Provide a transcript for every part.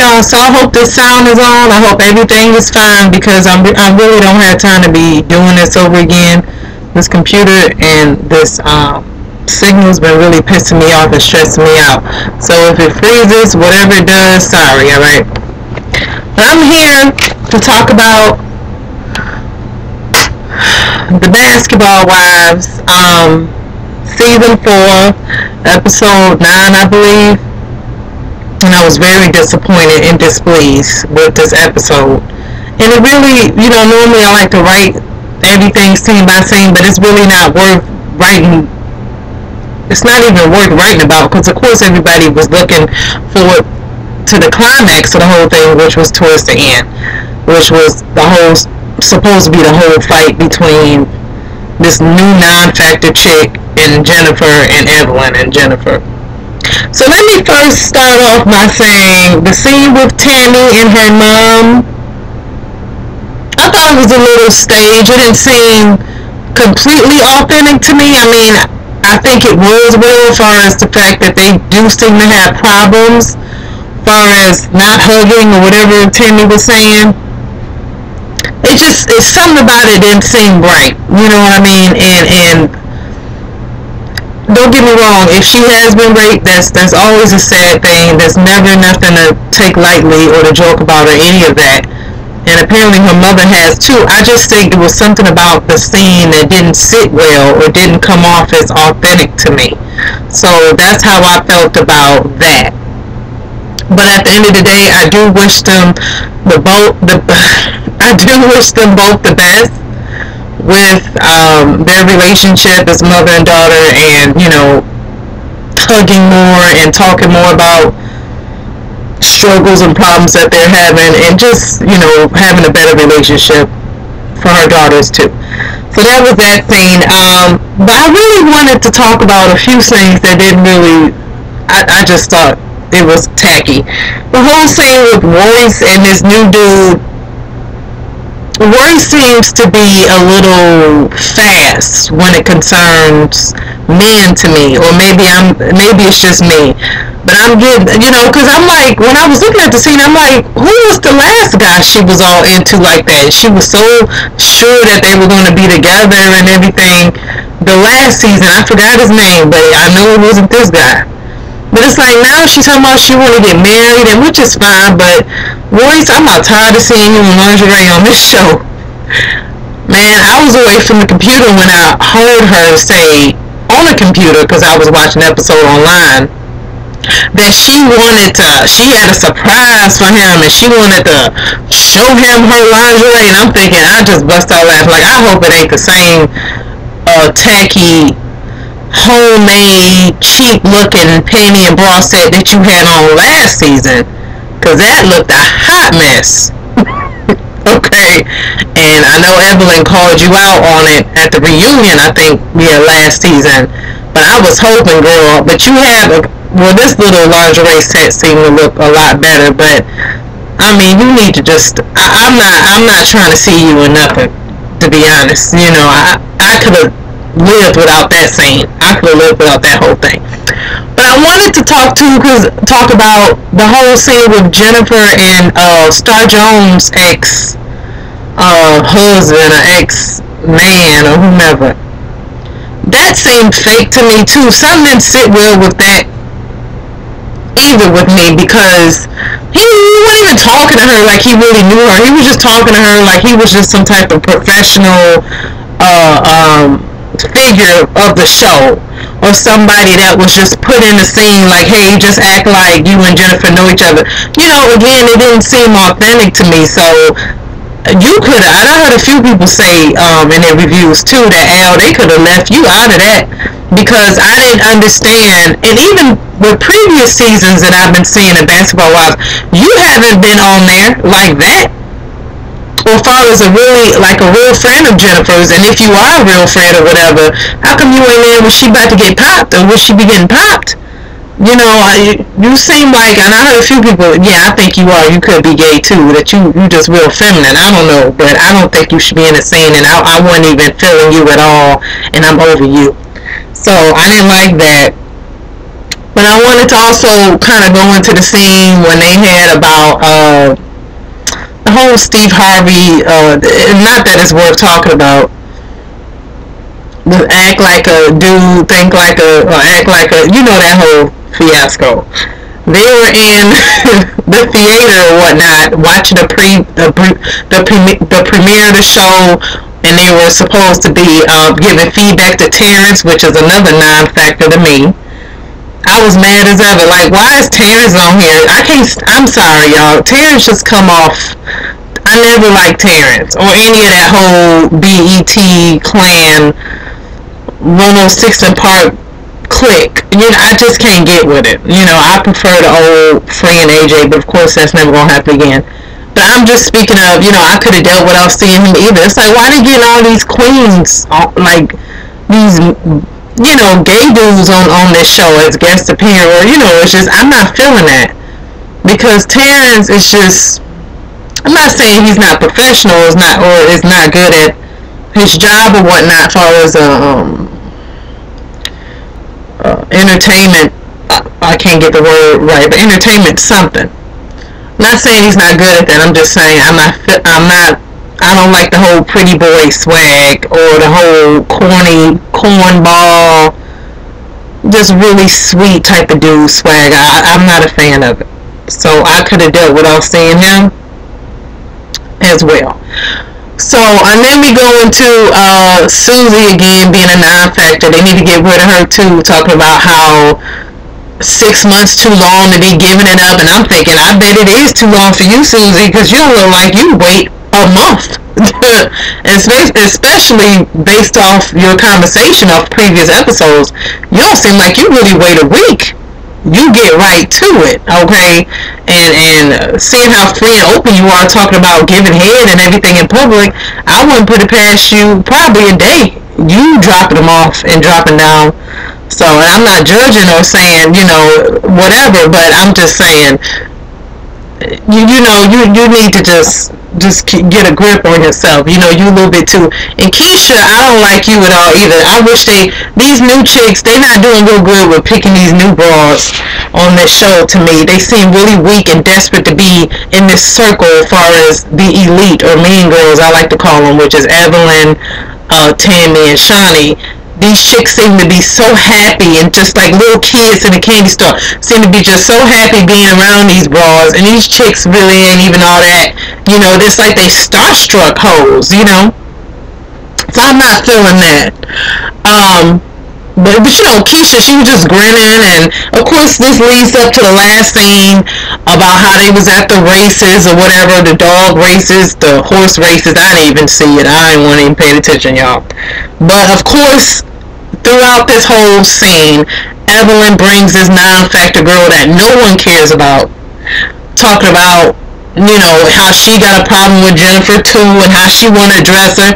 y'all. So I hope this sound is on. I hope everything is fine because I really don't have time to be doing this over again. This computer and this signal's been really pissing me off and stressing me out. So if it freezes, whatever it does, sorry, alright? But I'm here to talk about The Basketball Wives, season 4, episode 9, I believe. And I was very disappointed and displeased with this episode. And it really, normally I like to write everything scene by scene, but it's really not worth writing. It's not even worth writing about because, of course, everybody was looking forward to the climax of the whole thing, which was towards the end, which was supposed to be the whole fight between this new non-factor chick and Jennifer and Evelyn and Jennifer. So let me first start off by saying the scene with Tammy and her mom, I thought it was a little staged. It didn't seem completely authentic to me. I mean, I think it was real as far as the fact that they do seem to have problems as far as not hugging or whatever Tammy was saying. It's something about it didn't seem right. You know what I mean? And don't get me wrong, if she has been raped, that's always a sad thing. There's never nothing to take lightly or to joke about or any of that. And apparently her mother has too. I just think there was something about the scene that didn't sit well or didn't come off as authentic to me. So that's how I felt about that. But at the end of the day, I do wish them both the best with their relationship as mother and daughter, and hugging more and talking more about struggles and problems that they're having, and just having a better relationship for her daughters too. So that was that scene. But I really wanted to talk about a few things that didn't really, I just thought it was tacky. The whole scene with Royce and this new dude, Royce seems to be a little fast when it concerns men to me, or maybe it's just me, but I'm getting, because I'm like, when I was looking at the scene, I'm like, who was the last guy she was all into like that? She was so sure that they were going to be together and everything. The last season, I forgot his name, but I know it wasn't this guy. But it's like now she's talking about she want to get married, and which is fine, but Royce, I'm not tired of seeing you in lingerie on this show. Man, I was away from the computer when I heard her say on the computer, because I was watching the episode online, that she had a surprise for him, and she wanted to show him her lingerie, and I'm thinking, I just bust out laughing, like, I hope it ain't the same tacky, homemade, cheap looking panty and bra set that you had on last season, because that looked a hot mess. Okay, and I know Evelyn called you out on it at the reunion, I think, last season, but I was hoping, girl, but you have this little lingerie set seemed to look a lot better, but I mean, you need to just, I'm not trying to see you in nothing, to be honest. I could have lived without that scene. I could have lived without that whole thing. But I wanted to talk about the whole scene with Jennifer and Star Jones' ex-husband or ex-man or whomever. That seemed fake to me too. Something didn't sit well with that either with me, because he wasn't even talking to her like he really knew her. He was just talking to her like he was just some type of professional figure of the show, or somebody that was just put in the scene like, hey, just act like you and Jennifer know each other. Again, it didn't seem authentic to me. So you could have, and I heard a few people say in their reviews too, that they could have left you out of that, because I didn't understand. And even with previous seasons that I've been seeing in Basketball Wives, you haven't been on there like that, or far as a real friend of Jennifer's. And if you are a real friend or whatever, how come you ain't there when she about to get popped, or will she be getting popped? You seem like, and I heard a few people, I think you are, you could be gay too, that you just real feminine. I don't know, but I don't think you should be in a scene, and I wasn't even feeling you at all, and I'm over you. So I didn't like that. But I wanted to also kind of go into the scene when they had about the whole Steve Harvey. Not that it's worth talking about. Act like a dude, think like a, or act like a, that whole fiasco. They were in the theater or whatnot watching the premiere of the show, and they were supposed to be giving feedback to Terrence, which is another non-factor to me. I was mad as ever. Like, why is Terrence on here? I can't. I'm sorry, y'all. Terrence just come off. I never liked Terrence or any of that whole BET clan 106 and Park clique. I just can't get with it. I prefer the old Free and AJ, but of course that's never gonna happen again. But I'm just speaking of, I could have dealt without seeing him either. It's like, why they getting all these queens, like these, gay dudes on this show as guest appearance? Or, it's just, I'm not feeling that. Because Terrence is just, I'm not saying he's not professional, is not good at his job or whatnot, as far as entertainment. I can't get the word right, but entertainment something. Not saying he's not good at that. I'm just saying I don't like the whole pretty boy swag or the whole corny cornball, just really sweet type of dude swag. I'm not a fan of it. So I could have dealt without seeing him as well. So, and then we go into Susie again being a non-factor. They need to get rid of her too, talking about how 6 months too long to be giving it up. And I'm thinking, I bet it is too long for you, Susie, because you don't look like you wait a month. Especially based off your conversation of previous episodes, you don't seem like you really wait a week. You get right to it, okay? And seeing how free and open you are talking about giving head and everything in public, I wouldn't put it past you probably a day. You dropping them off and dropping down. So, and I'm not judging or saying, whatever, but I'm just saying, you need to just get a grip on yourself. You a little bit too. And Keisha, I don't like you at all either. I wish these new chicks, they're not doing real good with picking these new bras on this show. To me, they seem really weak and desperate to be in this circle as far as the elite or mean girls, I like to call them, which is Evelyn, Tammy, and Shawnee. These chicks seem to be so happy, and just like little kids in a candy store, seem to be just so happy being around these bras, and these chicks really ain't even all that. It's like they starstruck hoes, So I'm not feeling that. But Keisha, she was just grinning, and of course this leads up to the last scene about how they was at the races or whatever, the dog races, the horse races. I didn't even see it. I didn't want to even pay attention, y'all. But of course, throughout this whole scene, Evelyn brings this non-factor girl that no one cares about, talking about, how she got a problem with Jennifer too, and how she want to address her.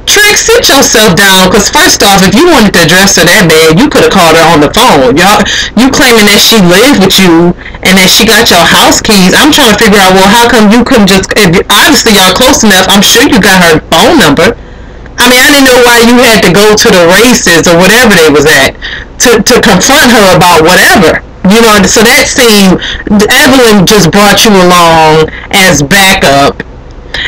Trick, sit yourself down, because first off, if you wanted to address her that bad, you could have called her on the phone. You claiming that she lived with you and that she got your house keys. I'm trying to figure out, well, how come you couldn't just, obviously y'all close enough, I'm sure you got her phone number. I mean, I didn't know why you had to go to the races or whatever they was at to confront her about whatever. So that scene, Evelyn just brought you along as backup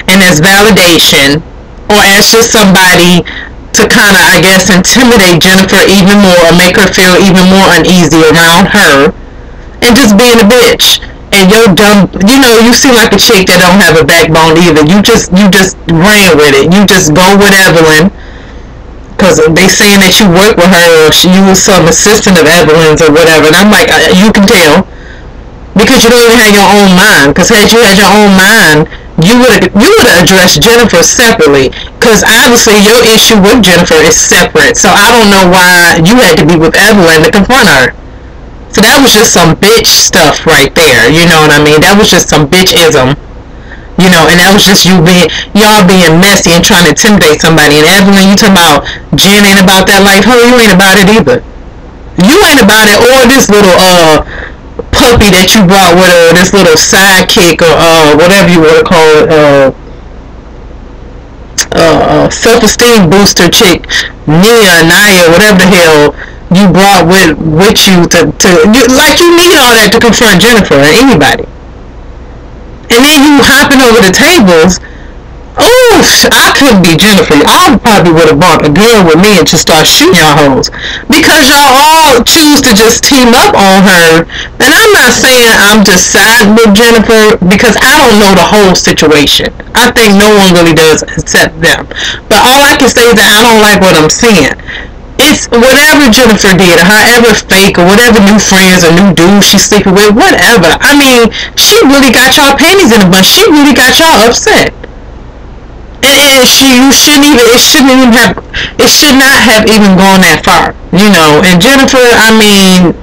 and as validation, or as just somebody to kind of, I guess, intimidate Jennifer even more or make her feel even more uneasy around her, and just being a bitch. And you're dumb, you seem like a chick that don't have a backbone either. You just ran with it. You just go with Evelyn, because they saying that you work with her, or you was some assistant of Evelyn's or whatever. And I'm like, you can tell, because you don't even have your own mind. Because had you had your own mind, you would have addressed Jennifer separately, because obviously your issue with Jennifer is separate. So I don't know why you had to be with Evelyn to confront her. So that was just some bitch stuff right there. You know what I mean? That was just some bitchism. And that was just y'all being messy and trying to intimidate somebody. And Evelyn, you talking about Jen ain't about that life. You ain't about it either. You ain't about it, or this little puppy that you brought with her, this little sidekick, or whatever you want to call it, self-esteem booster chick, Naya, whatever the hell. you brought with you like you need all that to confront Jennifer or anybody. And then you hopping over the tables. Oh, I couldn't be Jennifer. I probably would have brought a girl with me and just start shooting y'all hoes. Because y'all all choose to just team up on her. And I'm not saying I'm just siding with Jennifer because I don't know the whole situation. I think no one really does except them. But all I can say is that I don't like what I'm seeing. It's whatever Jennifer did, or however fake, or whatever new friends or new dudes she's sleeping with, whatever. I mean, she really got y'all panties in a bunch. She really got y'all upset. And it should not have even gone that far, you know. And Jennifer, I mean,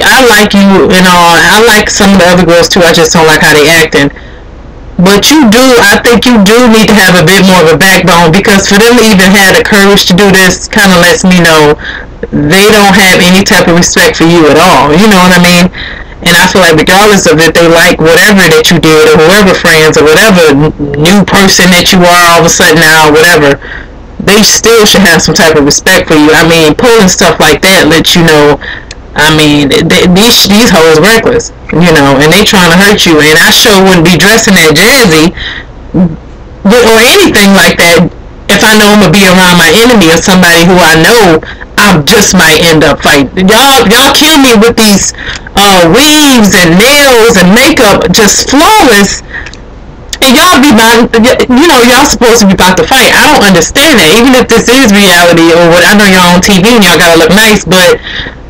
I like you and all. I like some of the other girls too. I just don't like how they acting. But I think you do need to have a bit more of a backbone, because for them to even have the courage to do this kind of lets me know they don't have any type of respect for you at all. You know what I mean? And I feel like regardless of if they like whatever that you did, or whoever friends, or whatever new person that you are all of a sudden now, whatever, they still should have some type of respect for you. I mean, pulling stuff like that lets you know, I mean, these hoes reckless, you know, and they trying to hurt you. And I sure wouldn't be dressing that jazzy or anything like that if I know I'm going to be around my enemy or somebody who I know I just might end up fighting. Y'all kill me with these weaves and nails and makeup just flawless, and y'all be about, you know, y'all supposed to be about to fight. I don't understand that. Even if this is reality or what, I know y'all on TV and y'all gotta look nice, but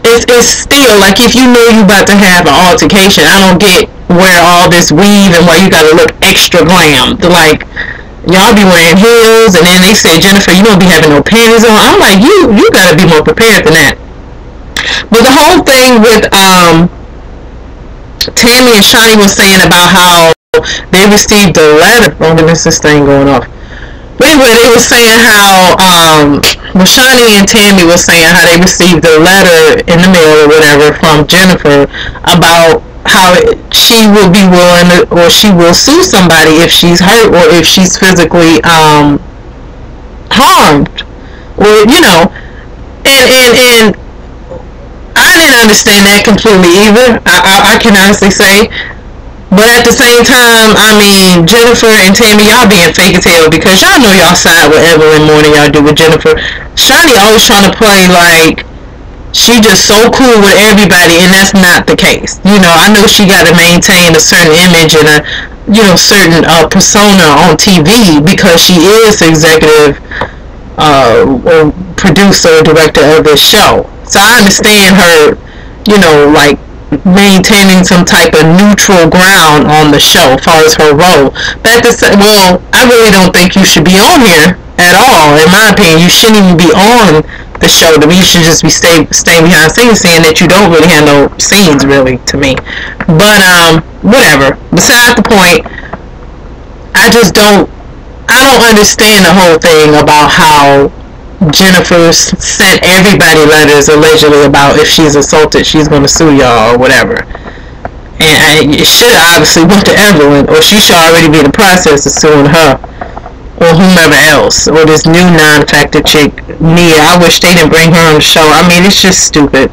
it's still like if you know you about to have an altercation, I don't get where all this weave and why you gotta look extra glam. Like, y'all be wearing heels, and then they say, Jennifer, you don't be having no panties on. I'm like, you gotta be more prepared than that. But the whole thing with Tammy and Shawnee was saying about how they received a letter. Oh goodness, this thing going off. But anyway, they were saying how Shawnee and Tammy was saying how they received a letter in the mail or whatever from Jennifer about how she will be willing to, or she will sue somebody if she's hurt or if she's physically harmed, or you know, and I didn't understand that completely either. I can honestly say. But at the same time, I mean, Jennifer and Tammy, y'all being fake as hell, because y'all know y'all side with Evelyn more than y'all do with Jennifer. Shawnee always trying to play like she just so cool with everybody, and that's not the case. You know, I know she got to maintain a certain image and a, you know, certain persona on TV because she is executive or producer or director of this show. So I understand her, you know, like maintaining some type of neutral ground on the show as far as her role. But I really don't think you should be on here at all. In my opinion, you shouldn't even be on the show. To me, you should just be staying behind scenes, saying that you don't really have no scenes, really, to me. But whatever. Beside the point, I don't understand the whole thing about how Jennifer sent everybody letters allegedly about if she's assaulted, she's going to sue y'all or whatever. And it should obviously went to Evelyn, or she should already be in the process of suing her or whomever else, or this new non-factor chick, Nia. I wish they didn't bring her on the show. I mean, it's just stupid.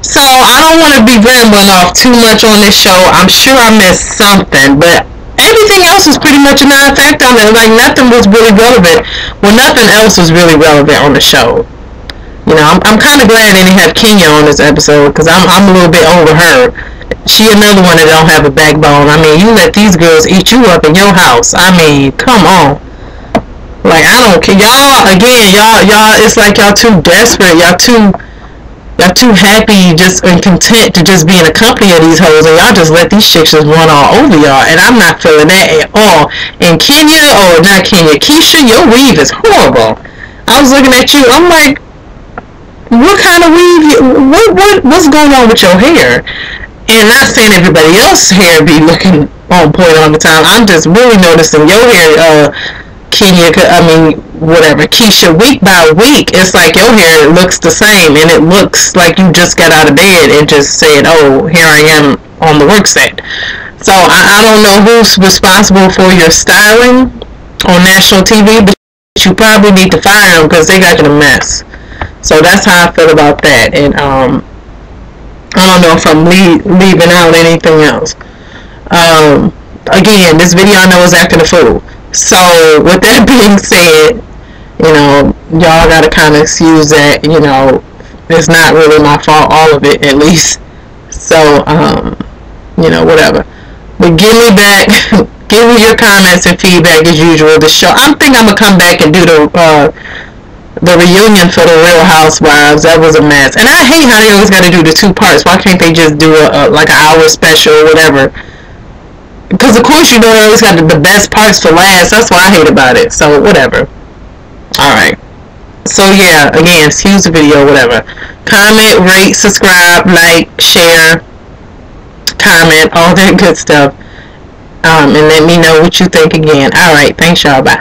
So I don't want to be rambling off too much on this show. I'm sure I missed something, but everything else was pretty much a non-factor on it. Like, nothing was really relevant. Well, nothing else was really relevant on the show. You know, I'm kind of glad they didn't have Kenya on this episode, because I'm a little bit over her. She another one that don't have a backbone. I mean, you let these girls eat you up in your house. I mean, come on. Like, I don't care. Y'all, it's like y'all too desperate. Y'all too happy just and content to just be in the company of these hoes, and y'all just let these chicks just run all over y'all, and I'm not feeling that at all. And Keisha, your weave is horrible. I was looking at you, I'm like, what kind of weave, what's going on with your hair? And not saying everybody else's hair be looking on point all the time. I'm just really noticing your hair, Keisha, week by week, it's like your hair looks the same, and it looks like you just got out of bed and just said, oh, here I am on the work set. So I don't know who's responsible for your styling on national TV, but you probably need to fire them because they got you a mess. So that's how I feel about that. And I don't know if I'm leaving out anything else. Again, this video I know is acting a fool. So with that being said, y'all gotta kind of excuse that. It's not really my fault, all of it at least. So whatever. But give me back, give me your comments and feedback as usual. The show, I'm thinking I'm gonna come back and do the reunion for the Real Housewives. That was a mess, and I hate how they always got to do the 2 parts. Why can't they just do like an hour special or whatever? Because of course they always got the best parts for last. That's what I hate about it. So whatever. All right. So yeah, again, excuse the video, whatever. Comment, rate, subscribe, like, share, comment, all that good stuff. And let me know what you think again. All right. Thanks, y'all. Bye.